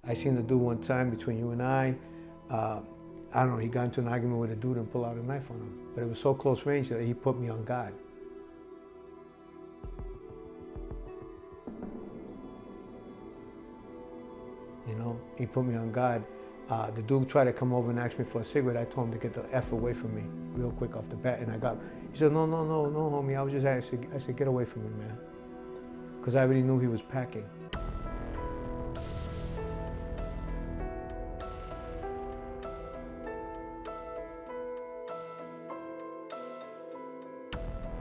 I seen the dude one time between you and I don't know, he got into an argument with a dude and pulled out a knife on him. But it was so close range that he put me on guard. You know, he put me on guard. The dude tried to come over and ask me for a cigarette. I told him to get the F away from me real quick off the bat. And he said, no, homie. I was just asking. I said, get away from me, man. Because I already knew he was packing.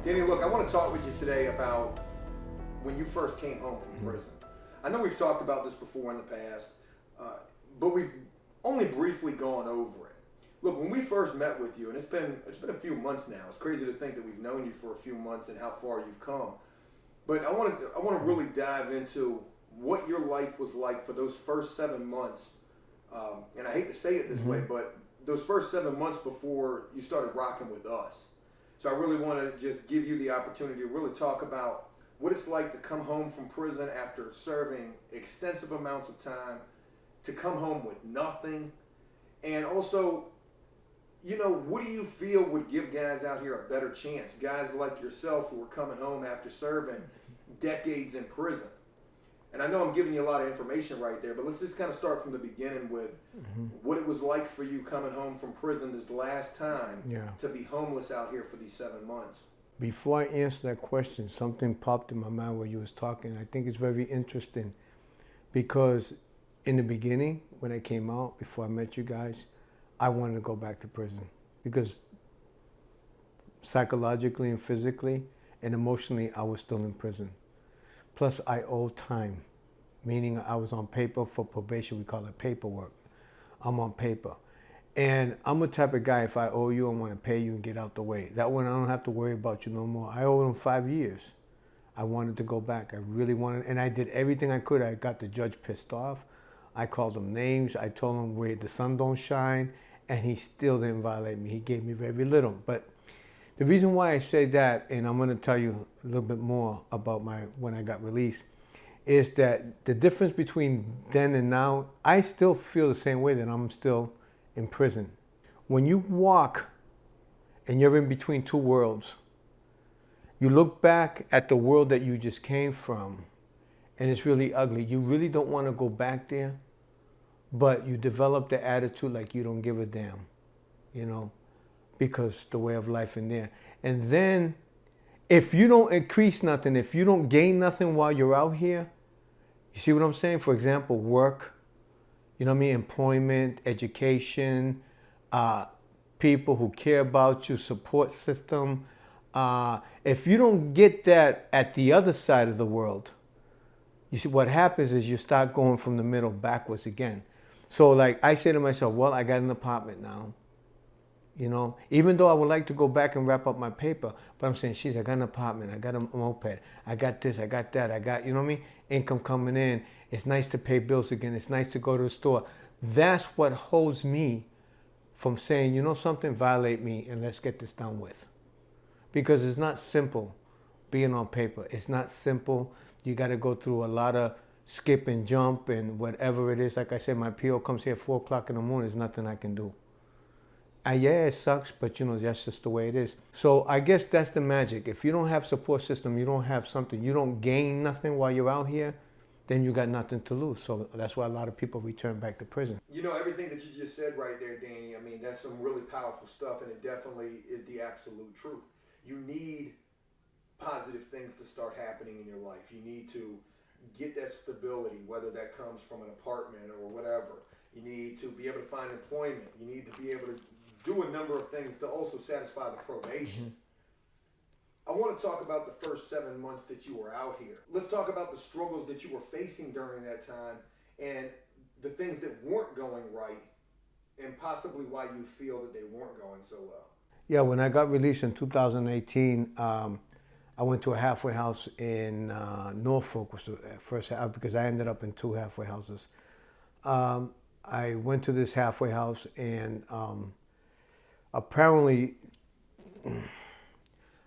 Danny, look, I want to talk with you today about when you first came home from prison. I know we've talked about this before in the past, but we've only briefly gone over it. Look, when we first met with you, and it's been a few months now. It's crazy to think that we've known you for a few months and how far you've come. But I want to really dive into what your life was like for those first 7 months. And I hate to say it this way, but those first 7 months before you started rocking with us. So I really want to just give you the opportunity to really talk about what it's like to come home from prison after serving extensive amounts of time, to come home with nothing, and also, you know, what do you feel would give guys out here a better chance? Guys like yourself who are coming home after serving decades in prison. And I know I'm giving you a lot of information right there, but let's just kind of start from the beginning with what it was like for you coming home from prison this last time to be homeless out here for these 7 months. Before I answer that question, something popped in my mind while you was talking. I think it's very interesting because in the beginning, when I came out, before I met you guys, I wanted to go back to prison because psychologically and physically and emotionally, I was still in prison. Plus, I owed time, meaning I was on paper for probation. We call it paperwork. I'm on paper. And I'm the type of guy, if I owe you, I want to pay you and get out the way. That one, I don't have to worry about you no more. I owed them 5 years. I wanted to go back. I really wanted, and I did everything I could. I got the judge pissed off. I called him names. I told him where the sun don't shine, and he still didn't violate me. He gave me very little. But the reason why I say that, and I'm going to tell you a little bit more about when I got released, is that the difference between then and now, I still feel the same way that I'm still in prison. When you walk and you're in between two worlds, you look back at the world that you just came from, and it's really ugly. You really don't want to go back there, but you develop the attitude like you don't give a damn, you know, because the way of life in there. And then if you don't increase nothing, if you don't gain nothing while you're out here, you see what I'm saying? For example, work, you know what I mean? Employment, education, people who care about you, support system. If you don't get that at the other side of the world, you see what happens is you start going from the middle backwards again. So like I say to myself, well, I got an apartment now. You know, even though I would like to go back and wrap up my paper, but I'm saying, she's, I got an apartment, I got a moped, I got this, I got that, I got, you know what I mean? Income coming in. It's nice to pay bills again. It's nice to go to the store. That's what holds me from saying, you know something, violate me and let's get this done with. Because it's not simple being on paper. It's not simple. You got to go through a lot of skip and jump and whatever it is. Like I said, my PO comes here at 4 o'clock in the morning. There's nothing I can do. Yeah, it sucks, but you know, that's just the way it is. So I guess that's the magic. If you don't have support system, you don't have something, you don't gain nothing while you're out here, then you got nothing to lose. So that's why a lot of people return back to prison. You know, everything that you just said right there, Danny, I mean, that's some really powerful stuff, and it definitely is the absolute truth. You need positive things to start happening in your life. You need to get that stability, whether that comes from an apartment or whatever. You need to be able to find employment. You need to be able to do a number of things to also satisfy the probation. I want to talk about the first 7 months that you were out here. Let's talk about the struggles that you were facing during that time and the things that weren't going right and possibly why you feel that they weren't going so well. Yeah, when I got released in 2018, I went to a halfway house in Norfolk, was the first, because I ended up in 2 halfway houses. I went to this halfway house and apparently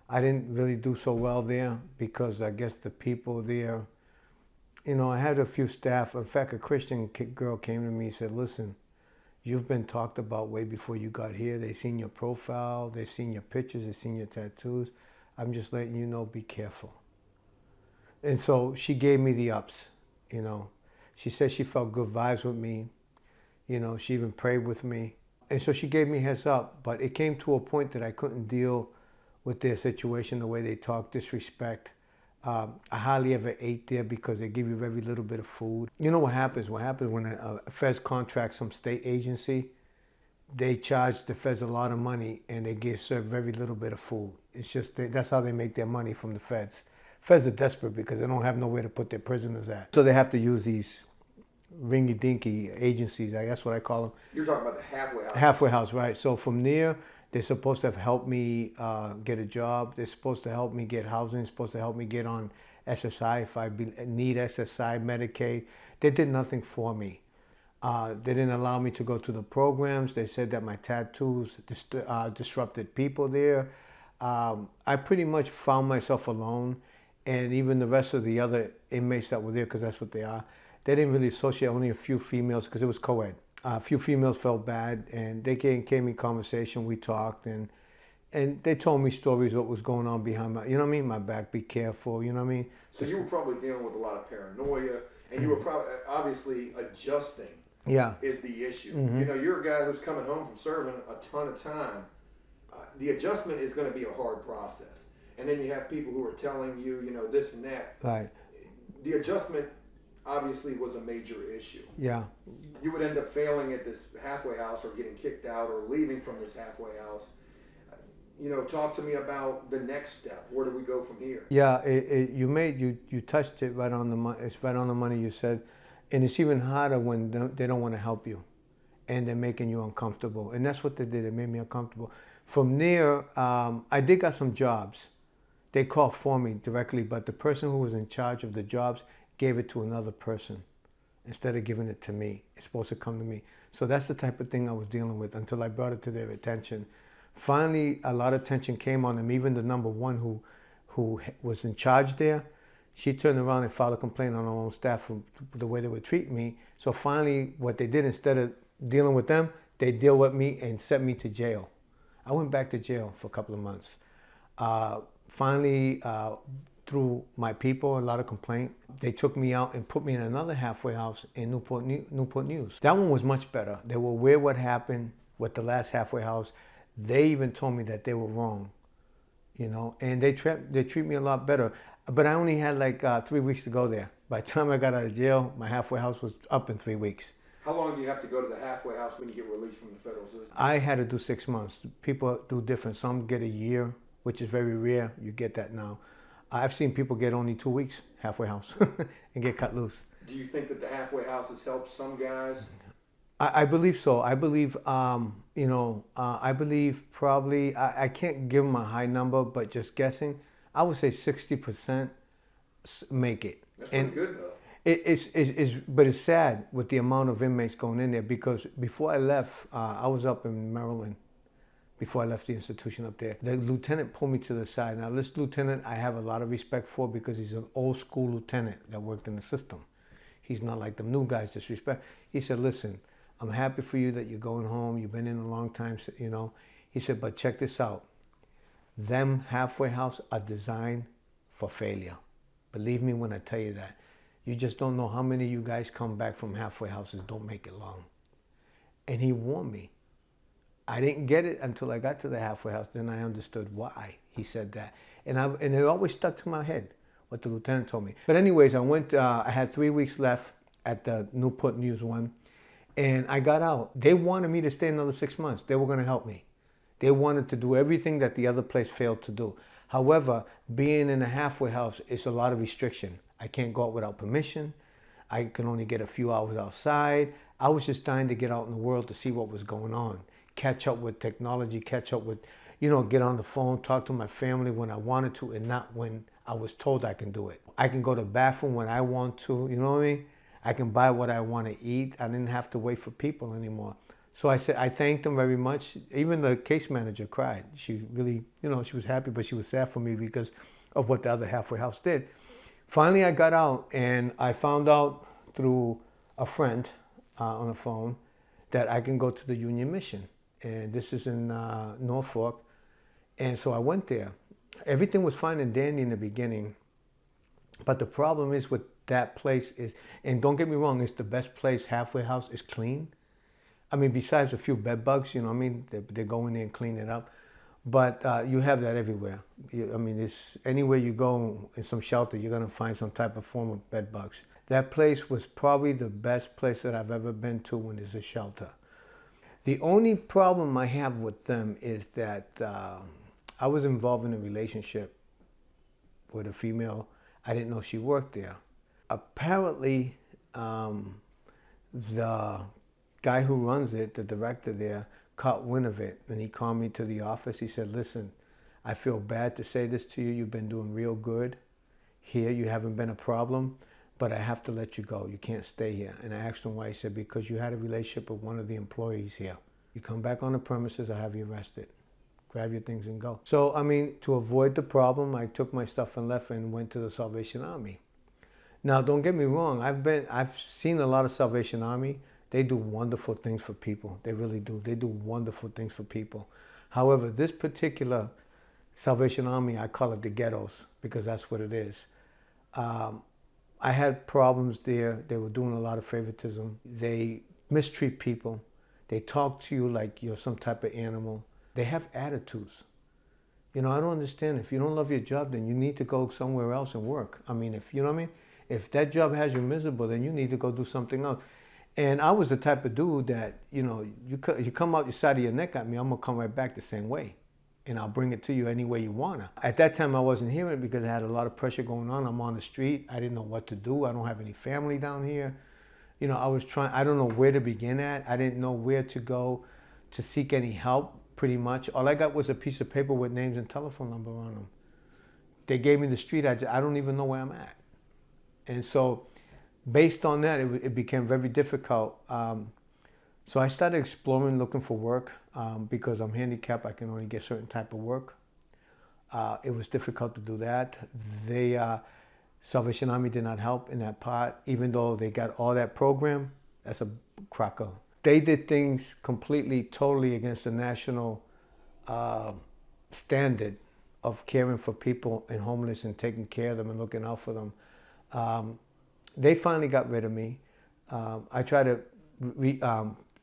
I didn't really do so well there because I guess the people there, I had a few staff. In fact, a Christian girl came to me and said, listen, you've been talked about way before you got here. They seen your profile. They seen your pictures. They seen your tattoos. I'm just letting you know, be careful. And so she gave me the ups, She said she felt good vibes with me. She even prayed with me. And so she gave me heads up. But it came to a point that I couldn't deal with their situation, the way they talk, disrespect. I hardly ever ate there because they give you very little bit of food. You know what happens? What happens when a feds contract some state agency, they charge the feds a lot of money and they give served very little bit of food. It's just that's how they make their money from the feds. Feds are desperate because they don't have nowhere to put their prisoners at. So they have to use these ringy-dinky agencies. That's what I call them. You're talking about the halfway house. Halfway house, right. So from there, they're supposed to have helped me get a job. They're supposed to help me get housing. They're supposed to help me get on SSI if I need SSI, Medicaid. They did nothing for me. They didn't allow me to go to the programs. They said that my tattoos disrupted people there. I pretty much found myself alone. And even the rest of the other inmates that were there, because that's what they are, they didn't really associate, only a few females, because it was co-ed. A few females felt bad, and they came in conversation. We talked, and they told me stories what was going on behind my back. Be careful, So you were probably dealing with a lot of paranoia, and you were probably obviously adjusting. Yeah, is the issue. Mm-hmm. You're a guy who's coming home from serving a ton of time. The adjustment is going to be a hard process, and then you have people who are telling you, this and that. Right. The adjustment obviously was a major issue. Yeah. You would end up failing at this halfway house or getting kicked out or leaving from this halfway house. Talk to me about the next step. Where do we go from here? Yeah, you touched it right on the money. It's right on the money. You said, and it's even harder when they don't want to help you, and they're making you uncomfortable. And that's what they did. It made me uncomfortable. From there, I did got some jobs. They called for me directly, but the person who was in charge of the jobs gave it to another person instead of giving it to me. It's supposed to come to me. So that's the type of thing I was dealing with until I brought it to their attention. Finally, a lot of attention came on them. Even the number one who was in charge there, she turned around and filed a complaint on her own staff for the way they would treat me. So finally, what they did, instead of dealing with them, they deal with me and sent me to jail. I went back to jail for a couple of months. Finally, through my people, a lot of complaint, they took me out and put me in another halfway house in Newport News. That one was much better. They were aware what happened with the last halfway house. They even told me that they were wrong, and they treat me a lot better. But I only had like 3 weeks to go there. By the time I got out of jail, my halfway house was up in 3 weeks. How long do you have to go to the halfway house when you get released from the federal system? I had to do 6 months. People do different. Some get a year, which is very rare. You get that now. I've seen people get only 2 weeks halfway house and get cut loose. Do you think that the halfway house has helped some guys? I believe so. I believe, I believe probably, I can't give them a high number, but just guessing, I would say 60% make it. That's pretty good though. But it's sad with the amount of inmates going in there, because before I left, I was up in Maryland before I left the institution up there. The lieutenant pulled me to the side. Now this lieutenant I have a lot of respect for, because he's an old school lieutenant that worked in the system. He's not like the new guys disrespect. He said, listen, I'm happy for you that you're going home. You've been in a long time, He said, but check this out. Them halfway house are designed for failure. Believe me when I tell you that. You just don't know how many of you guys come back from halfway houses, don't make it long. And he warned me. I didn't get it until I got to the halfway house. Then I understood why he said that. And it always stuck to my head, what the lieutenant told me. But anyways, I had 3 weeks left at the Newport News one. And I got out. They wanted me to stay another 6 months. They were going to help me. They wanted to do everything that the other place failed to do. However, being in a halfway house is a lot of restriction. I can't go out without permission. I can only get a few hours outside. I was just dying to get out in the world to see what was going on. Catch up with technology, catch up with, get on the phone, talk to my family when I wanted to, and not when I was told I can do it. I can go to the bathroom when I want to, you know what I mean? I can buy what I want to eat. I didn't have to wait for people anymore. So I said, I thanked them very much. Even the case manager cried. She really, she was happy, but she was sad for me because of what the other halfway house did. Finally, I got out, and I found out through a friend on the phone that I can go to the Union Mission. And this is in Norfolk. And so I went there. Everything was fine and dandy in the beginning. But the problem is with that place is, and don't get me wrong, it's the best place, halfway house, is clean. I mean, besides a few bed bugs, you know what I mean? They go in there and clean it up. But you have that everywhere. I mean, it's, anywhere you go in some shelter, you're going to find some type of form of bed bugs. That place was probably the best place that I've ever been to when there's a shelter. The only problem I have with them is that I was involved in a relationship with a female. I didn't know she worked there. Apparently, the guy who runs it, the director there, caught wind of it, and he called me to the office. He said, listen, I feel bad to say this to you. You've been doing real good here. You haven't been a problem, but I have to let you go. You can't stay here. And I asked him why. He said, because you had a relationship with one of the employees here. You come back on the premises, I'll have you arrested. Grab your things and go. So, I mean, to avoid the problem, I took my stuff and left and went to the Salvation Army. Now, don't get me wrong. I've seen a lot of Salvation Army. They do wonderful things for people. They really do. They do wonderful things for people. However, this particular Salvation Army, I call it the ghettos because that's what it is. I had problems there. They were doing a lot of favoritism. They mistreat people. They talk to you like you're some type of animal. They have attitudes. You know, I don't understand. If you don't love your job, then you need to go somewhere else and work. I mean, if you know what I mean? If that job has you miserable, then you need to go do something else. And I was the type of dude that, you know, you come out your side of your neck at me, I'm going to come right back the same way. And I'll bring it to you any way you want to. At that time, I wasn't hearing it because I had a lot of pressure going on. I'm on the street. I didn't know what to do. I don't have any family down here. You know, I don't know where to begin at. I didn't know where to go to seek any help, pretty much. All I got was a piece of paper with names and telephone number on them. They gave me the street. I don't even know where I'm at. And so based on that, it became very difficult. So I started exploring, looking for work. Because I'm handicapped, I can only get certain type of work. It was difficult to do that. Salvation Army did not help in that part, even though they got all that program. That's a cracker. They did things completely, totally against the national standard of caring for people and homeless and taking care of them and looking out for them. They finally got rid of me. I tried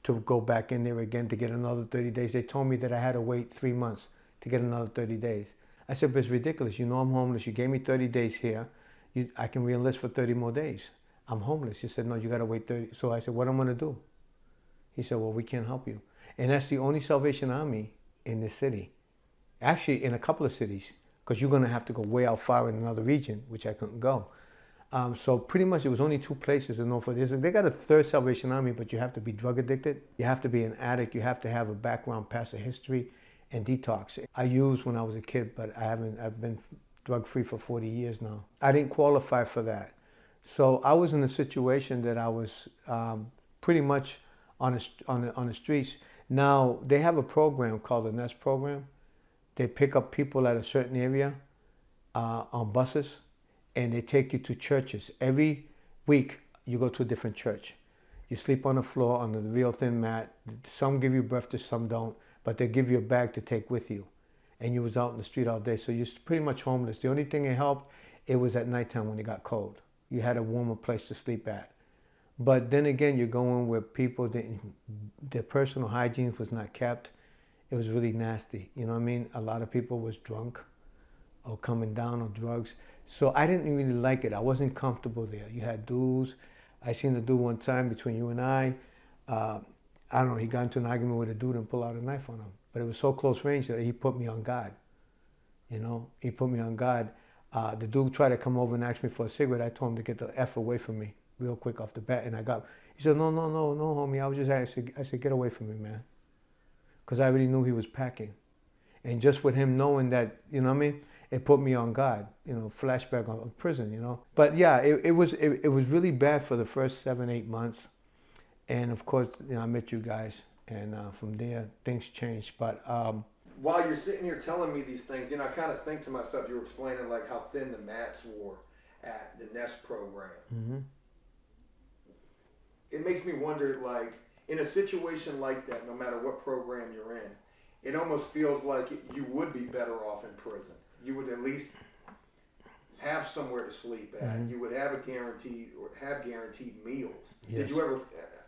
to go back in there again to get another 30 days. They told me that I had to wait 3 months to get another 30 days. I said, but it's ridiculous. You know I'm homeless. You gave me 30 days here. I can re-enlist for 30 more days. I'm homeless. He said, no, you got to wait 30. So I said, what am I going to do? He said, well, we can't help you. And that's the only Salvation Army in this city. Actually, in a couple of cities, because you're going to have to go way out far in another region, which I couldn't go. So pretty much it was only 2 places in Norfolk. They got a third Salvation Army, but you have to be drug addicted. You have to be an addict. You have to have a background, past a history, and detox. I used when I was a kid, but I've been drug-free for 40 years now. I didn't qualify for that. So I was in a situation that I was pretty much on the streets. Now, they have a program called the NEST program. They pick up people at a certain area on buses, and they take you to churches. Every week, you go to a different church. You sleep on the floor on a real thin mat. Some give you breakfast, some don't, but they give you a bag to take with you. And you was out in the street all day, so you're pretty much homeless. The only thing that helped, it was at nighttime when it got cold. You had a warmer place to sleep at. But then again, you're going with people that their personal hygiene was not kept. It was really nasty, you know what I mean? A lot of people was drunk or coming down on drugs. So I didn't really like it. I wasn't comfortable there. You had dudes. I seen a dude one time between you and I don't know, he got into an argument with a dude and pulled out a knife on him. But it was so close range that he put me on guard. You know, he put me on guard. The dude tried to come over and ask me for a cigarette. I told him to get the F away from me real quick off the bat. And he said, no, homie. I was just asking. I said, get away from me, man. Because I already knew he was packing. And just with him knowing that, you know what I mean? It put me on guard, you know, flashback of prison, you know. But yeah, it was really bad for the first 7, 8 months. And of course, you know, I met you guys. And from there, things changed. But while you're sitting here telling me these things, you know, I kind of think to myself, you were explaining like how thin the mats were at the Nest program. It makes me wonder, like, in a situation like that, no matter what program you're in, it almost feels like you would be better off in prison. You would at least have somewhere to sleep at. You would have guaranteed meals. Yes. Did you ever?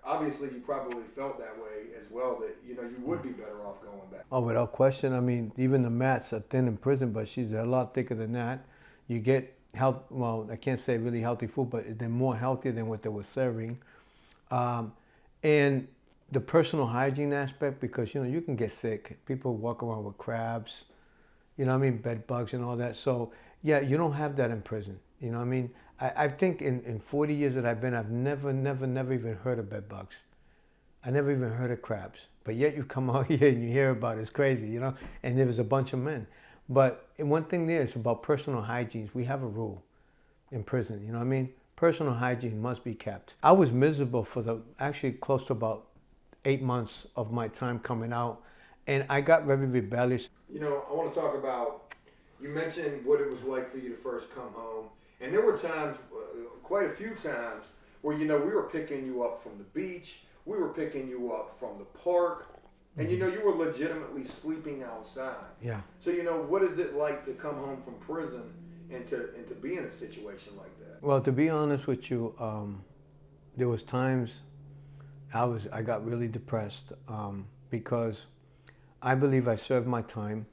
Obviously, you probably felt that way as well. That you would be better off going back. Oh, without question. I mean, even the mats are thin in prison, but she's a lot thicker than that. You get health. Well, I can't say really healthy food, but they're more healthier than what they were serving. And the personal hygiene aspect, because you can get sick. People walk around with crabs, bed bugs and all that. So yeah, you don't have that in prison. I think in 40 years that I've been, I've never even heard of bed bugs. I never even heard of crabs. But yet you come out here and you hear about it. It's crazy, And there was a bunch of men. But one thing there is about personal hygiene. We have a rule in prison, Personal hygiene must be kept. I was miserable for actually close to about 8 months of my time coming out. And I got very rebellious. I want to talk about, you mentioned what it was like for you to first come home. And there were times, quite a few times, where, we were picking you up from the beach. We were picking you up from the park. And, you were legitimately sleeping outside. Yeah. So, what is it like to come home from prison and to be in a situation like that? Well, to be honest with you, there was times I got really depressed because I believe I served my time.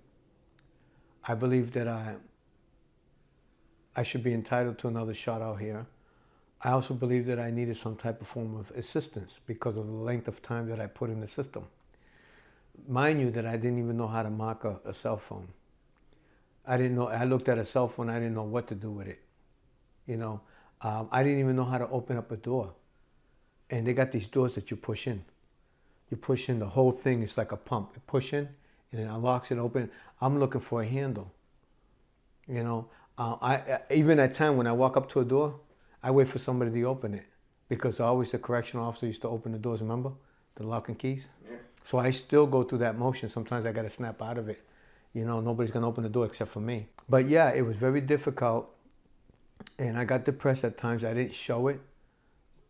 I believe that I should be entitled to another shot out here. I also believe that I needed some type of form of assistance because of the length of time that I put in the system. Mind you that I didn't even know how to mark a cell phone. I didn't know. I looked at a cell phone. I didn't know what to do with it. I didn't even know how to open up a door. And they got these doors that you push in. You push in the whole thing. It's like a pump. You push in and it unlocks it open. I'm looking for a handle. I even at time when I walk up to a door, I wait for somebody to open it because always the correctional officer used to open the doors. Remember the lock and keys? Yeah. So I still go through that motion. Sometimes I got to snap out of it. Nobody's going to open the door except for me. But yeah, it was very difficult. And I got depressed at times. I didn't show it.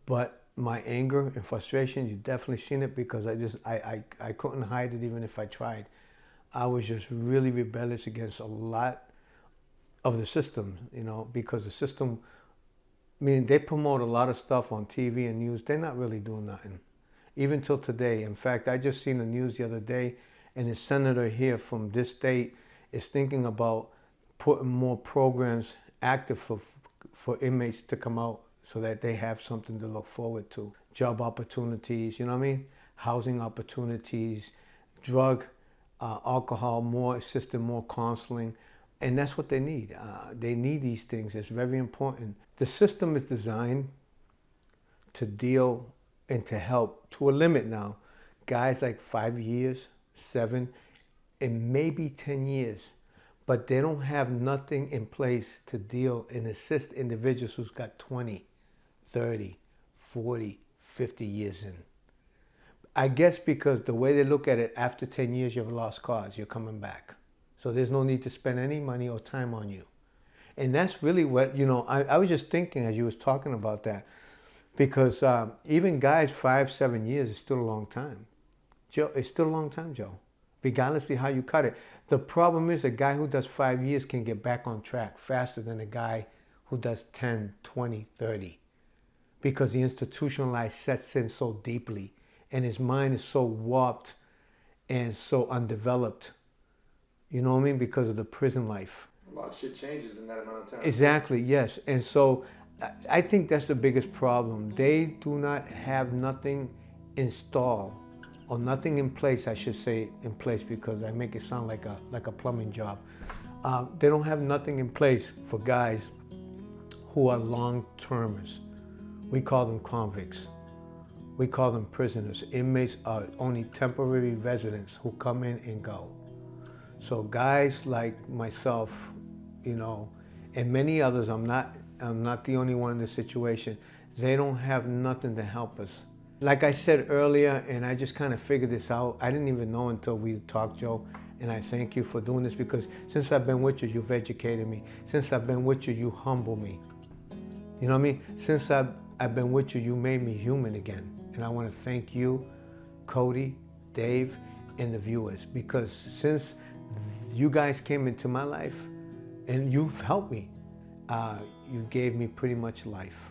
But my anger and frustration, you definitely seen it because I couldn't hide it even if I tried. I was just really rebellious against a lot of the system, because the system, they promote a lot of stuff on TV and news. They're not really doing nothing. Even till today. In fact, I just seen the news the other day, and the senator here from this state is thinking about putting more programs active for inmates to come out so that they have something to look forward to. Job opportunities, housing opportunities, drug, alcohol, more assistance, more counseling. And that's what they need. They need these things. It's very important. The system is designed to deal and to help, to a limit now, guys like 5 years, 7, and maybe 10 years. But they don't have nothing in place to deal and assist individuals who's got 20, 30, 40, 50 years in. I guess because the way they look at it, after 10 years, you've lost cause, you're coming back. So there's no need to spend any money or time on you. And that's really what, I was just thinking as you was talking about that, because even guys 5, 7 years is still a long time. Joe, it's still a long time, Joe, regardless of how you cut it. The problem is a guy who does 5 years can get back on track faster than a guy who does 10, 20, 30. Because the institutionalized sets in so deeply and his mind is so warped and so undeveloped. You know what I mean? Because of the prison life. A lot of shit changes in that amount of time. Exactly, yes. And so I think that's the biggest problem. They do not have nothing installed or nothing in place, I should say in place because I make it sound like a plumbing job. They don't have nothing in place for guys who are long-termers. We call them convicts. We call them prisoners. Inmates are only temporary residents who come in and go. So guys like myself, and many others, I'm not the only one in this situation, they don't have nothing to help us. Like I said earlier, and I just kind of figured this out, I didn't even know until we talked, Joe, and I thank you for doing this because since I've been with you, you've educated me. Since I've been with you, you humble me. You know what I mean? Since I've been with you, you made me human again. And I want to thank you, Cody, Dave, and the viewers, because since you guys came into my life and you've helped me, you gave me pretty much life.